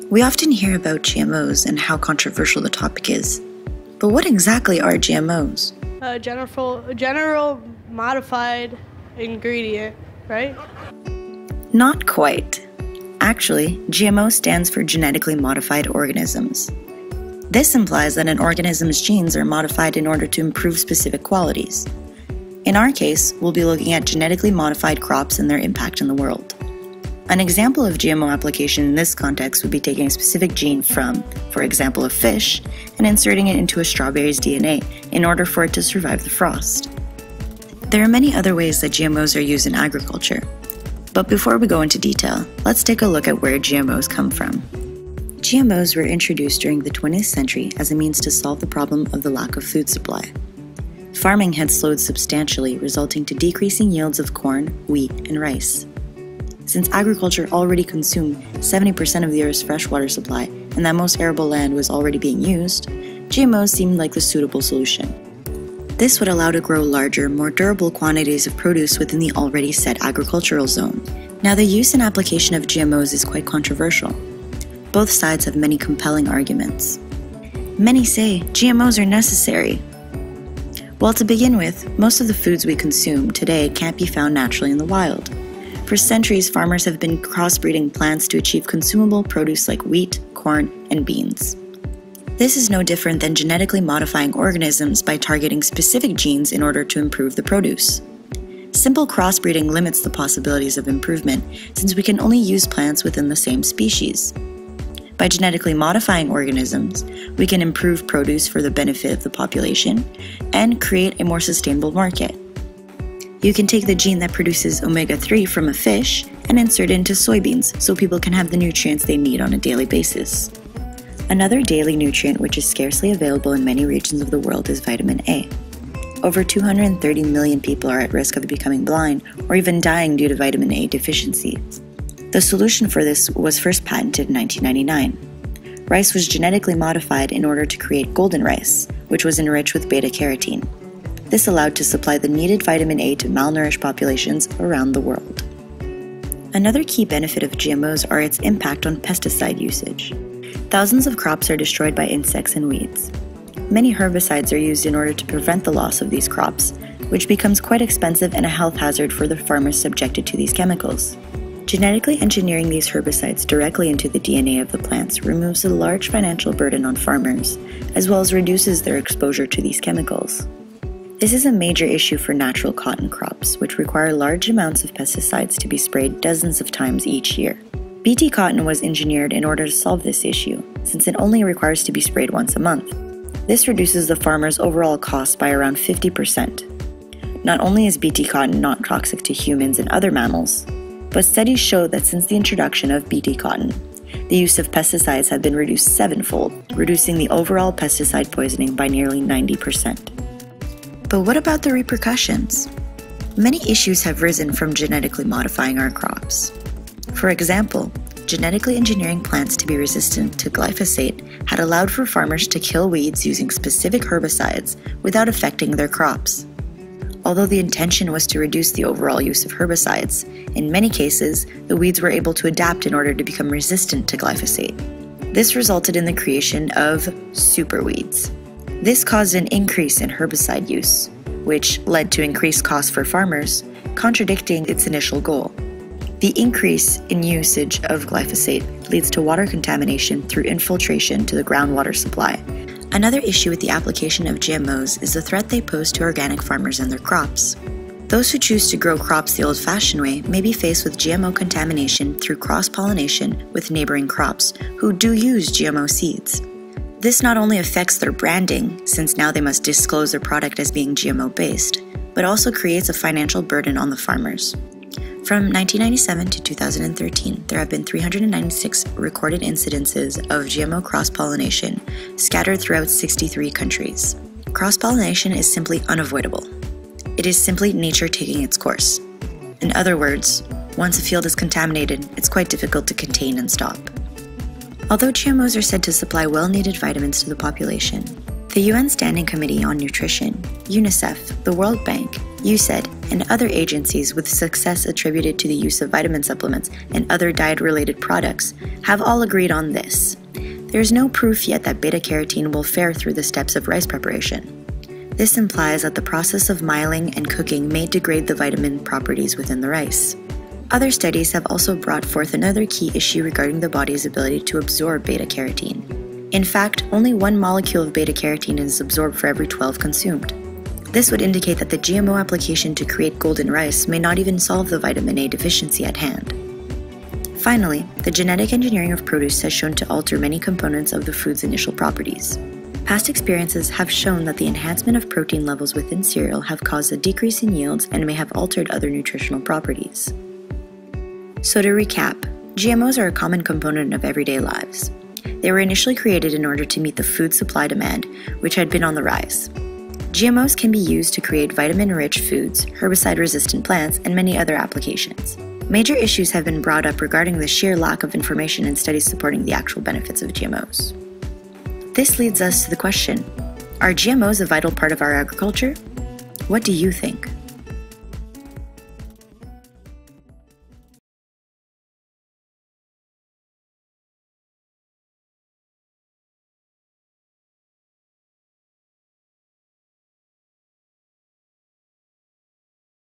We often hear about GMOs and how controversial the topic is. But what exactly are GMOs? General modified ingredient, right? Not quite. Actually, GMO stands for genetically modified organisms. This implies that an organism's genes are modified in order to improve specific qualities. In our case, we'll be looking at genetically modified crops and their impact in the world. An example of GMO application in this context would be taking a specific gene from, for example, a fish, and inserting it into a strawberry's DNA in order for it to survive the frost. There are many other ways that GMOs are used in agriculture. But before we go into detail, let's take a look at where GMOs come from. GMOs were introduced during the 20th century as a means to solve the problem of the lack of food supply. Farming had slowed substantially, resulting to decreasing yields of corn, wheat, and rice. Since agriculture already consumed 70% of the Earth's freshwater supply and that most arable land was already being used, GMOs seemed like the suitable solution. This would allow to grow larger, more durable quantities of produce within the already set agricultural zone. Now, the use and application of GMOs is quite controversial. Both sides have many compelling arguments. Many say GMOs are necessary. Well, to begin with, most of the foods we consume today can't be found naturally in the wild. For centuries, farmers have been crossbreeding plants to achieve consumable produce like wheat, corn, and beans. This is no different than genetically modifying organisms by targeting specific genes in order to improve the produce. Simple crossbreeding limits the possibilities of improvement since we can only use plants within the same species. By genetically modifying organisms, we can improve produce for the benefit of the population and create a more sustainable market. You can take the gene that produces omega-3 from a fish and insert it into soybeans so people can have the nutrients they need on a daily basis. Another daily nutrient which is scarcely available in many regions of the world is vitamin A. Over 230 million people are at risk of becoming blind or even dying due to vitamin A deficiency. The solution for this was first patented in 1999. Rice was genetically modified in order to create golden rice, which was enriched with beta-carotene. This allowed to supply the needed vitamin A to malnourished populations around the world. Another key benefit of GMOs are its impact on pesticide usage. Thousands of crops are destroyed by insects and weeds. Many herbicides are used in order to prevent the loss of these crops, which becomes quite expensive and a health hazard for the farmers subjected to these chemicals. Genetically engineering these herbicides directly into the DNA of the plants removes a large financial burden on farmers, as well as reduces their exposure to these chemicals. This is a major issue for natural cotton crops, which require large amounts of pesticides to be sprayed dozens of times each year. Bt cotton was engineered in order to solve this issue, since it only requires to be sprayed once a month. This reduces the farmer's overall cost by around 50%. Not only is Bt cotton not toxic to humans and other mammals, but studies show that since the introduction of Bt cotton, the use of pesticides have been reduced sevenfold, reducing the overall pesticide poisoning by nearly 90%. But what about the repercussions? Many issues have risen from genetically modifying our crops. For example, genetically engineering plants to be resistant to glyphosate had allowed for farmers to kill weeds using specific herbicides without affecting their crops. Although the intention was to reduce the overall use of herbicides, in many cases, the weeds were able to adapt in order to become resistant to glyphosate. This resulted in the creation of superweeds. This caused an increase in herbicide use, which led to increased costs for farmers, contradicting its initial goal. The increase in usage of glyphosate leads to water contamination through infiltration to the groundwater supply. Another issue with the application of GMOs is the threat they pose to organic farmers and their crops. Those who choose to grow crops the old-fashioned way may be faced with GMO contamination through cross-pollination with neighboring crops who do use GMO seeds. This not only affects their branding, since now they must disclose their product as being GMO-based, but also creates a financial burden on the farmers. From 1997 to 2013, there have been 396 recorded incidences of GMO cross-pollination scattered throughout 63 countries. Cross-pollination is simply unavoidable. It is simply nature taking its course. In other words, once a field is contaminated, it's quite difficult to contain and stop. Although GMOs are said to supply well-needed vitamins to the population, the UN Standing Committee on Nutrition, UNICEF, the World Bank, USAID and other agencies with success attributed to the use of vitamin supplements and other diet-related products have all agreed on this. There is no proof yet that beta-carotene will fare through the steps of rice preparation. This implies that the process of miling and cooking may degrade the vitamin properties within the rice. Other studies have also brought forth another key issue regarding the body's ability to absorb beta-carotene. In fact, only 1 molecule of beta-carotene is absorbed for every 12 consumed. This would indicate that the GMO application to create golden rice may not even solve the vitamin A deficiency at hand. Finally, the genetic engineering of produce has shown to alter many components of the food's initial properties. Past experiences have shown that the enhancement of protein levels within cereal have caused a decrease in yields and may have altered other nutritional properties. So to recap, GMOs are a common component of everyday lives. They were initially created in order to meet the food supply demand, which had been on the rise. GMOs can be used to create vitamin-rich foods, herbicide-resistant plants, and many other applications. Major issues have been brought up regarding the sheer lack of information and studies supporting the actual benefits of GMOs. This leads us to the question, are GMOs a vital part of our agriculture? What do you think?